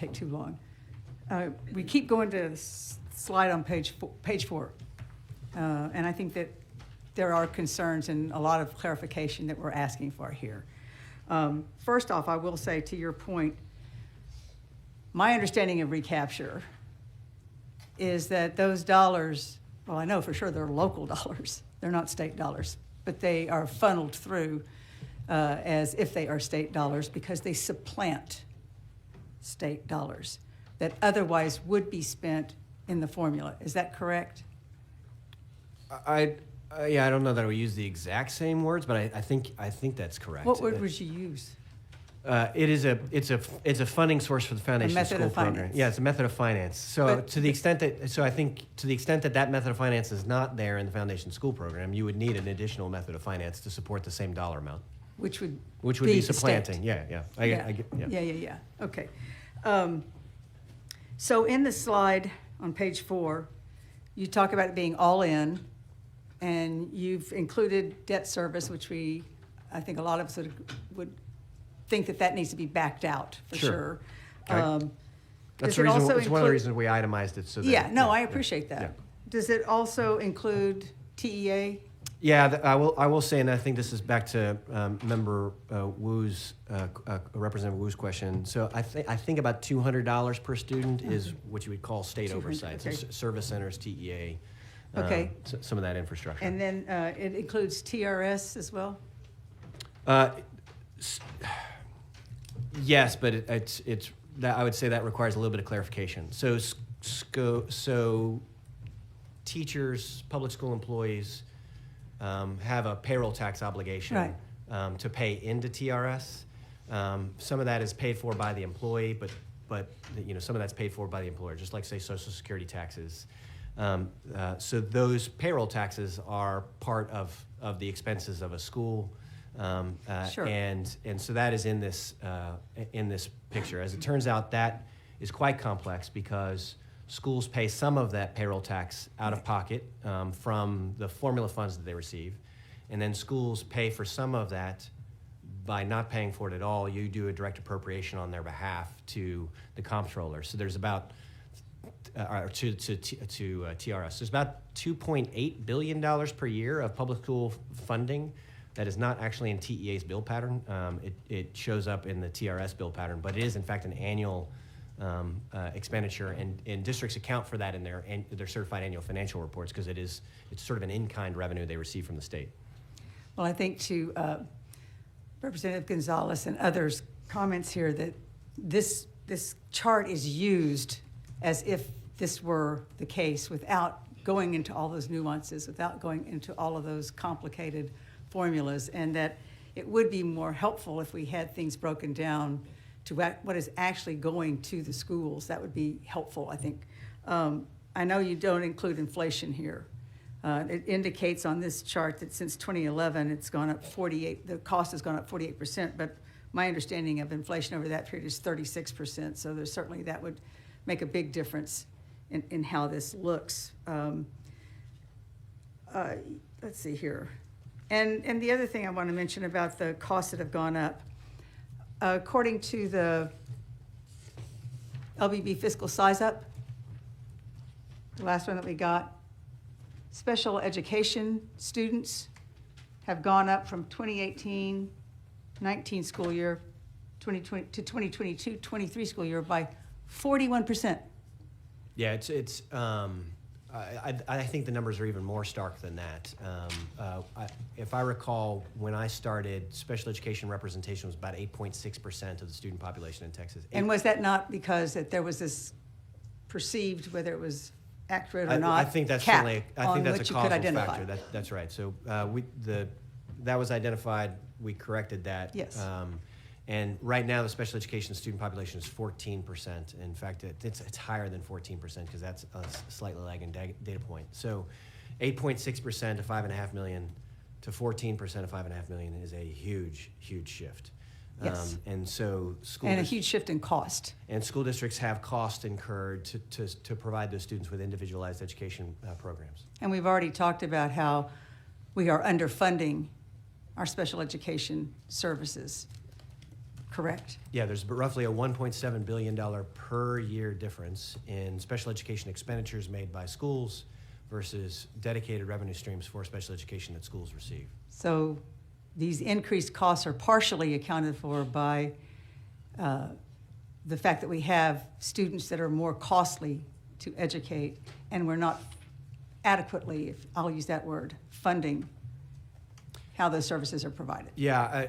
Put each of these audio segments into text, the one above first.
take too long. We keep going to the slide on page four. And I think that there are concerns and a lot of clarification that we're asking for here. First off, I will say to your point, my understanding of recapture is that those dollars, well, I know for sure they're local dollars. They're not state dollars, but they are funneled through as if they are state dollars because they supplant state dollars that otherwise would be spent in the formula. Is that correct? Yeah, I don't know that I would use the exact same words, but I think that's correct. What word would you use? It's a funding source for the foundation school program. Finance. Yeah, it's a method of finance. So But to the extent that method of finance is not there in the foundation school program, you would need an additional method of finance to support the same dollar amount. Which would be the supplanting. state. Yeah. Yeah. Okay. So in the slide on page 4, you talk about it being all in, and you've included debt service, which I think a lot of us would think that needs to be backed out for sure. Okay. That's the reason. It's one of the reasons we itemized it. So that, I appreciate that. Yeah. Does it also include TEA? Yeah, I will say, and I think this is back to member Wu's, Representative Wu's question. So I think about $200 per student is what you would call state oversight. Okay. So service centers, TEA. Okay. Some of that infrastructure. And then it includes TRS as well? Yes, but it's that I would say that requires a little bit of clarification. So teachers, public school employees have a payroll tax obligation to pay into TRS. Some of that is paid for by the employee, but some of that's paid for by the employer, just like say Social Security taxes. So those payroll taxes are part of the expenses of a school. Sure. And so that is in this picture. As it turns out, that is quite complex because schools pay some of that payroll tax out of pocket from the formula funds that they receive, and then schools pay for some of that by not paying for it at all. You do a direct appropriation on their behalf to the comptroller. So there's about to TRS. There's about $2.8 billion per year of public school funding that is not actually in TEA's bill pattern. It shows up in the TRS bill pattern, but it is in fact an annual expenditure, and districts account for that in their certified annual financial reports because it's sort of an in-kind revenue they receive from the state. Well, I think to Representative Gonzalez and others' comments here that this chart is used as if this were the case without going into all those nuances, without going into all of those complicated formulas, and that it would be more helpful if we had things broken down to what is actually going to the schools. That would be helpful, I think. I know you don't include inflation here. It indicates on this chart that since 2011, it's gone up the cost has gone up 48%, but my understanding of inflation over that period is 36%, so there's certainly that would make a big difference in how this looks. Let's see here. And the other thing I want to mention about the costs that have gone up, according to the LBB fiscal size up, the last one that we got, special education students have gone up from 2018-19 school year 2020 to 2022-23 school year by 41%. Yeah, it's. I think the numbers are even more stark than that. If I recall, when I started, special education representation was about 8.6% of the student population in Texas. And was that not because that there was this perceived, whether it was accurate or not, I think that's cap certainly. I think on that's which a you could causal identify? factor. That's right. So that was identified. We corrected that. Yes. And right now, the special education student population is 14%. In fact, it's higher than 14% because that's a slightly lagging data point. So 8.6% of 5.5 million to 14% of 5.5 million is a huge, huge shift. Yes. And so a huge shift in cost. And school districts have cost incurred to provide those students with individualized education programs. And we've already talked about how we are underfunding our special education services. correct? Yeah, there's roughly a $1.7 billion per year difference in special education expenditures made by schools versus dedicated revenue streams for special education that schools receive. So these increased costs are partially accounted for by the fact that we have students that are more costly to educate, and we're not adequately, if I'll use that word, funding how those services are provided. Yeah,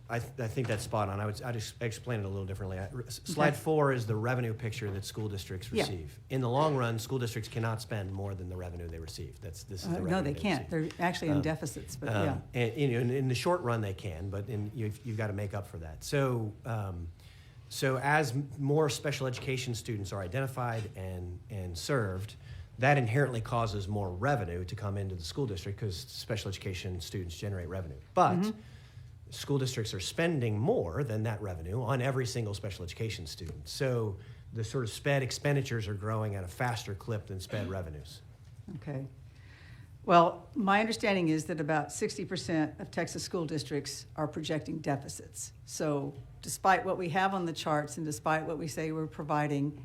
I think that's spot on. I'd explain it a little differently. Slide 4 is the revenue picture that school districts Yeah. receive. In the long run, school districts cannot spend more than the revenue they receive. This is the revenue No, they can't. receive. They're actually in deficits, but yeah. And in the short run, they can, but you've got to make up for that. So as more special education students are identified and served, that inherently causes more revenue to come into the school district because special education students generate revenue. But school districts are spending more than that revenue on every single special education student. So the sort of SPED expenditures are growing at a faster clip than SPED revenues. Okay. Well, my understanding is that about 60% of Texas school districts are projecting deficits. So despite what we have on the charts and despite what we say we're providing,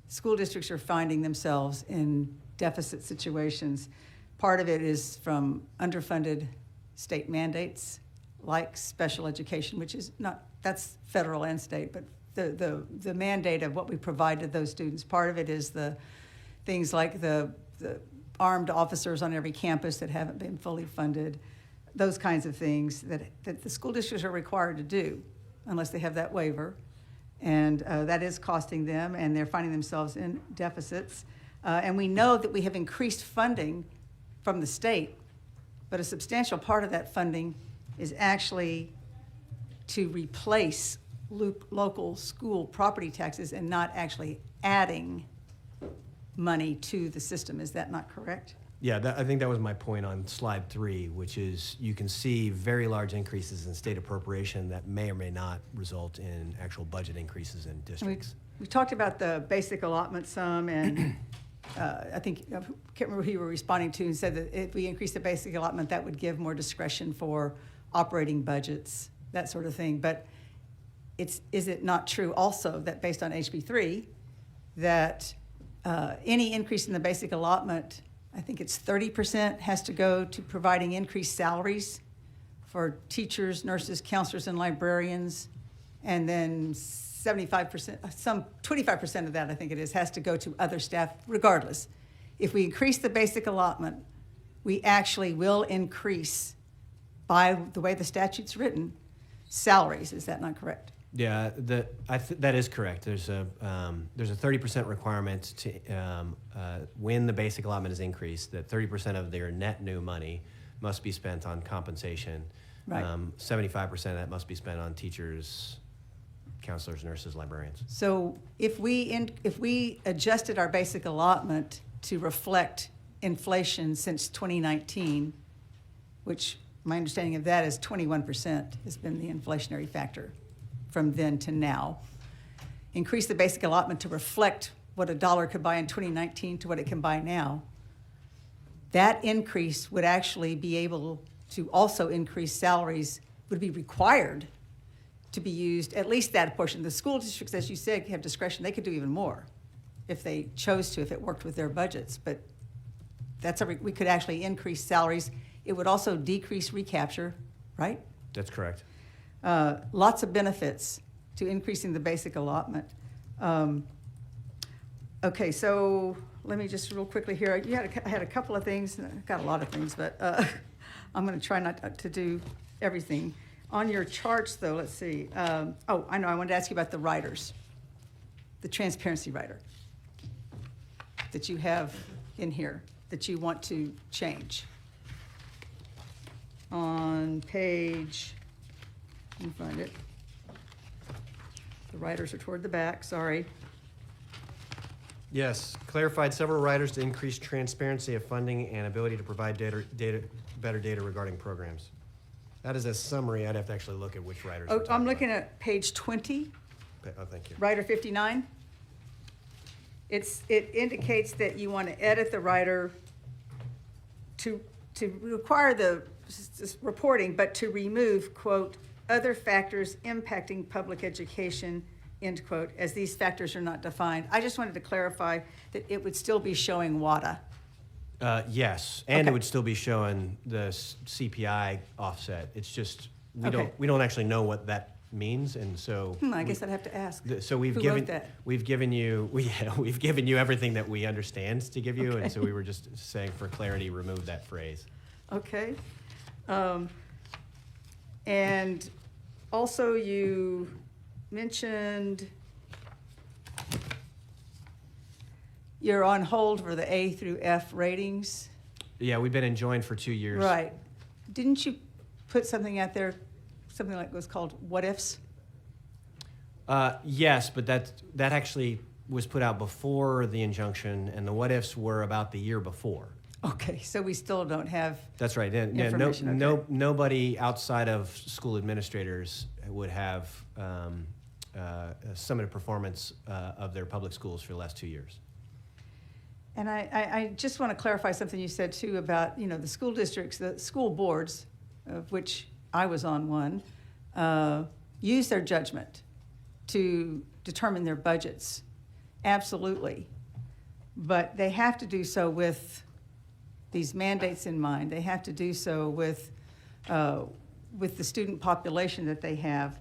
school districts are finding themselves in deficit situations. Part of it is from underfunded state mandates, like special education, which is not, that's federal and state, but the mandate of what we provide to those students. Part of it is the things like the armed officers on every campus that haven't been fully funded, those kinds of things that the school districts are required to do unless they have that waiver. And that is costing them, and they're finding themselves in deficits. And we know that we have increased funding from the state, but a substantial part of that funding is actually to replace local school property taxes and not actually adding money to the system. Is that not correct? Yeah, I think that was my point on slide 3, which is you can see very large increases in state appropriation that may or may not result in actual budget increases in districts. We talked about the basic allotment sum, and I think, I can't remember who you were responding to, and said that if we increase the basic allotment, that would give more discretion for operating budgets, that sort of thing. But is it not true also that based on HB 3, that any increase in the basic allotment, I think it's 30%, has to go to providing increased salaries for teachers, nurses, counselors, and librarians, and then 75%, some 25% of that, I think it is, has to go to other staff, regardless. If we increase the basic allotment, we actually will increase, by the way the statute's written, salaries. Is that not correct? Yeah, that is correct. There's a 30% requirement to when the basic allotment is increased, that 30% of their net new money must be spent on compensation. Right. 75% of that must be spent on teachers, counselors, nurses, librarians. So if we adjusted our basic allotment to reflect inflation since 2019, which my understanding of that is 21% has been the inflationary factor from then to now, increase the basic allotment to reflect what a dollar could buy in 2019 to what it can buy now, that increase would actually be able to also increase salaries, would be required to be used, at least that portion. The school districts, as you said, have discretion. They could do even more if they chose to, if it worked with their budgets. But we could actually increase salaries. It would also decrease recapture, right? That's correct. Lots of benefits to increasing the basic allotment. Okay, so let me just real quickly here. I had a couple of things. I got a lot of things, but I'm going to try not to do everything. On your charts, though, let's see. I know. I wanted to ask you about the riders, the transparency rider that you have in here that you want to change. On page, let me find it. The riders are toward the back, sorry. Yes, clarified several riders to increase transparency of funding and ability to provide better data regarding programs. That is a summary. I'd have to actually look at which riders. Oh, I'm looking at page 20, Oh, thank you. rider 59. It indicates that you want to edit the rider to require the reporting, but to remove, quote, other factors impacting public education, end quote, as these factors are not defined. I just wanted to clarify that it would still be showing WADA. Yes, and Okay. it would still be showing the CPI offset. It's just, Okay. we don't actually know what that means, and so. I guess I'd have to ask. So we've Who given, wrote that? we've given you, we've given you everything that we understand to give you, Okay. and so we were just saying for clarity, remove that phrase. Okay. And also you mentioned you're on hold for the A through F ratings. Yeah, we've been enjoined for 2 years. Right. Didn't you put something out there, something like was called what ifs? Yes, but that actually was put out before the injunction, and the what ifs were about the year before. Okay, so we still don't have, That's right. And, yeah, Information, okay. nobody outside of school administrators would have summated performance of their public schools for the last 2 years. and I just want to clarify something you said too about, the school districts, the school boards, of which I was on one, use their judgment to determine their budgets. Absolutely. But they have to do so with these mandates in mind. They have to do so with the student population that they have.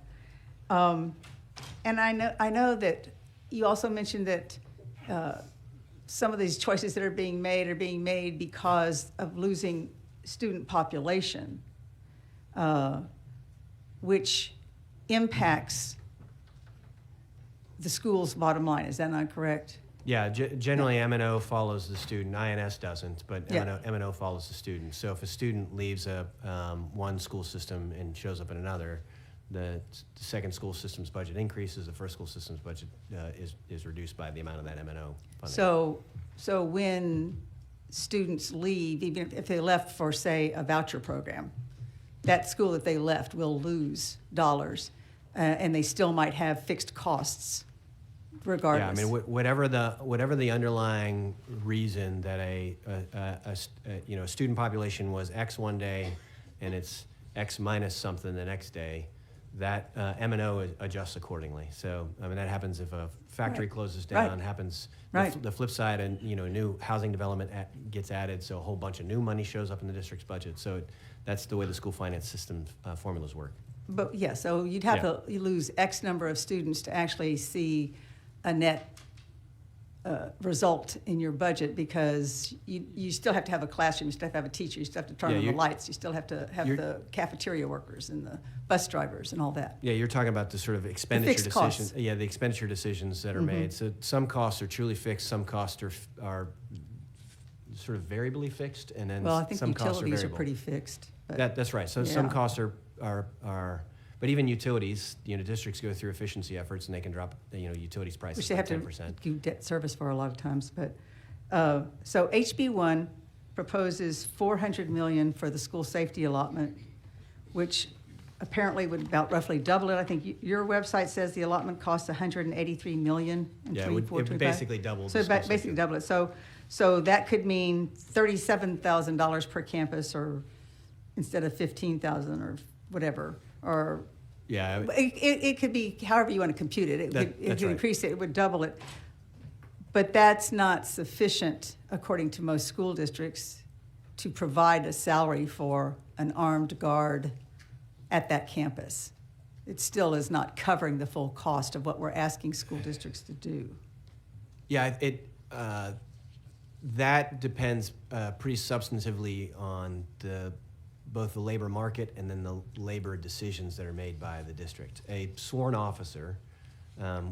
And I know that you also mentioned that some of these choices that are being made because of losing student population, which impacts the school's bottom line. Is that not correct? Yeah, generally M&O follows the student. INS doesn't, but Yeah. M&O follows the student. So if a student leaves one school system and shows up in another, the second school system's budget increases. The first school system's budget is reduced by the amount of that M&O funding. So when students leave, even if they left for, say, a voucher program, that school that they left will lose dollars, and they still might have fixed costs regardless. Yeah, I mean, whatever the underlying reason that a student population was X one day, and it's X minus something the next day, that M&O adjusts accordingly. So I mean, that happens if a factory Right. closes down. Right. Happens Right. the flip side, and new housing development gets added, so a whole bunch of new money shows up in the district's budget. So that's the way the school finance system formulas work. But yeah, so you'd have to you lose X number of students to actually see a net result in your budget, because you still have to have a classroom, you still have to have a teacher, you still have to turn on the lights, you still have to have the cafeteria workers and the bus drivers and all that. Yeah, you're talking about the sort of expenditure fixed costs. decisions. Yeah, the expenditure decisions that are made. So some costs are truly fixed, some costs are sort of variably fixed, and then Well, I think some costs are utilities are variable. pretty fixed. But That's right. So some Yeah. costs are, but even utilities, districts go through efficiency efforts, and they can drop, utilities prices which they by have 10%. to do debt service for a lot of times. But so HB1 proposes $400 million for the school safety allotment, which apparently would about roughly double it. I think your website says the allotment costs $183 million in Yeah, it would 24-25. basically double. So the school basically safety. double it. So that could mean $37,000 per campus, or instead of $15,000 or whatever, or Yeah, it could be however you want to compute it. It That's could right. increase it, it would double it. But that's not sufficient, according to most school districts, to provide a salary for an armed guard at that campus. It still is not covering the full cost of what we're asking school districts to do. Yeah, that depends pretty substantively on both the labor market and then the labor decisions that are made by the district. A sworn officer,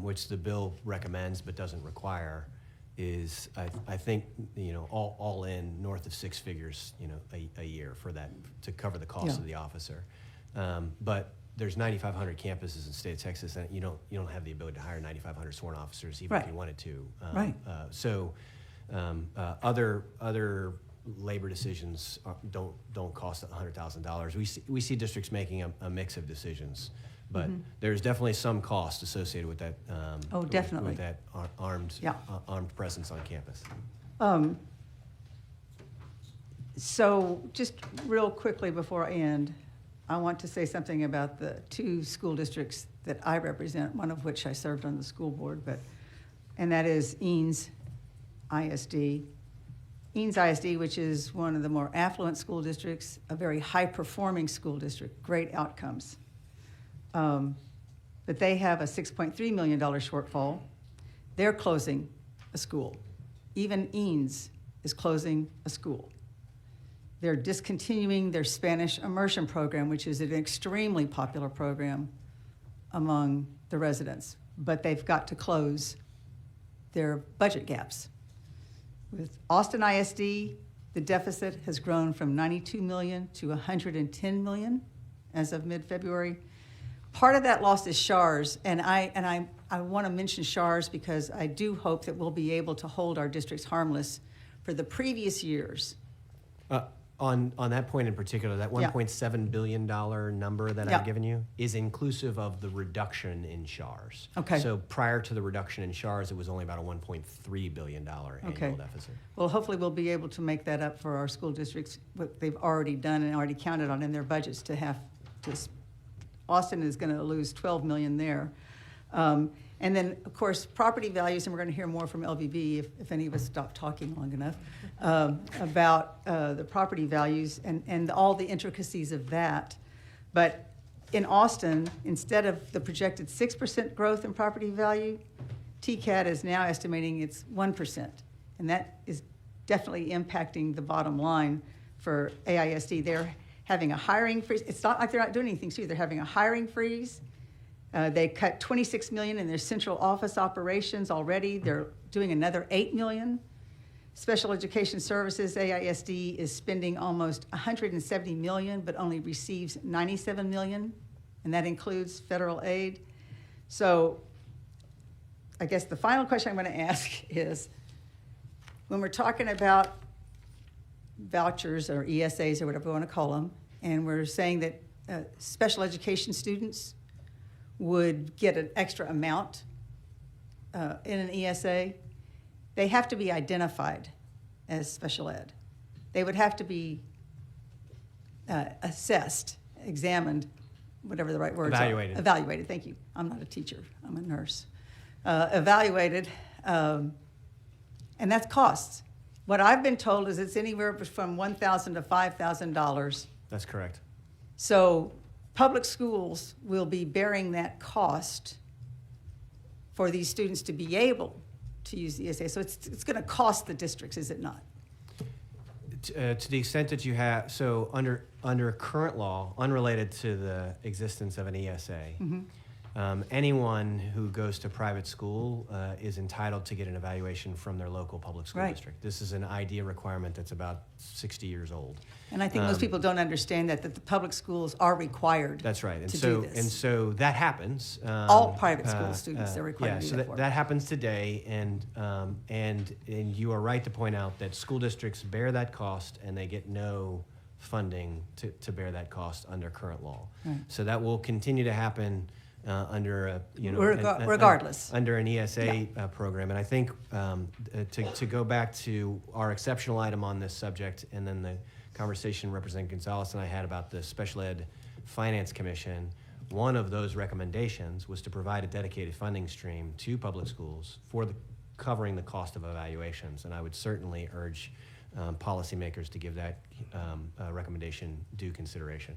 which the bill recommends but doesn't require, is I think all in north of six figures a year for that, to cover the cost Yeah. of the officer. But there's 9,500 campuses in the state of Texas, and you don't have the ability to hire 9,500 sworn officers even if Right. you wanted to. Right. Other labor decisions don't cost $100,000. We see districts making a mix of decisions, but there's definitely some cost associated with that. Oh, definitely. with that armed Yeah. armed presence on campus. So just real quickly before I end, I want to say something about the two school districts that I represent, one of which I served on the school board, and that is Eanes ISD. Eanes ISD, which is one of the more affluent school districts, a very high-performing school district, great outcomes. But they have a $6.3 million shortfall. They're closing a school. Even Eanes is closing a school. They're discontinuing their Spanish immersion program, which is an extremely popular program among the residents, but they've got to close their budget gaps. With Austin ISD, the deficit has grown from 92 million to 110 million as of mid-February. Part of that loss is SHARS, and I want to mention SHARS because I do hope that we'll be able to hold our districts harmless for the previous years. On that point in particular, that Yeah. $1.7 billion number that Yeah. I've given you is inclusive of the reduction in SHARS. Okay. So prior to the reduction in SHARS, it was only about a $1.3 billion Okay. annual deficit. Well, hopefully we'll be able to make that up for our school districts, what they've already done and already counted on in their budgets to have to. Austin is going to lose 12 million there. And then, of course, property values, and we're going to hear more from LVB if any of us stop talking long enough, about the property values and all the intricacies of that. But in Austin, instead of the projected 6% growth in property value, TCAT is now estimating it's 1%. And that is definitely impacting the bottom line for AISD. They're having a hiring freeze. It's not like they're not doing anything, too. They're having a hiring freeze. They cut $26 million in their central office operations already. They're doing another $8 million. Special Education Services, AISD, is spending almost $170 million, but only receives $97 million, and that includes federal aid. So I guess the final question I'm going to ask is, when we're talking about vouchers or ESAs or whatever we want to call them, and we're saying that special education students would get an extra amount in an ESA, they have to be identified as special ed. They would have to be assessed, examined, whatever the right words Evaluated. are. Evaluated, thank you. I'm not a teacher, I'm a nurse. Evaluated, and that's costs. What I've been told is it's anywhere from $1,000 to $5,000. That's correct. So public schools will be bearing that cost for these students to be able to use the ESA. So it's going to cost the districts, is it not? To the extent that you have, so under current law, unrelated to the existence of an ESA, anyone who goes to private school is entitled to get an evaluation from their local public school Right. district. This is an IDEA requirement that's about 60 years old. And I think most people don't understand that the public schools are required. That's right, and to so do this. and so that happens. All private school students are required yeah, to do so that for. that happens today, and you are right to point out that school districts bear that cost, and they get no funding to bear that cost under current law. Right. So that will continue to happen under a Regardless. under an ESA program. And I think to go back to our exceptional item on this subject, and then the conversation Representative Gonzalez and I had about the Special Ed Finance Commission, one of those recommendations was to provide a dedicated funding stream to public schools for covering the cost of evaluations. And I would certainly urge policymakers to give that recommendation due consideration.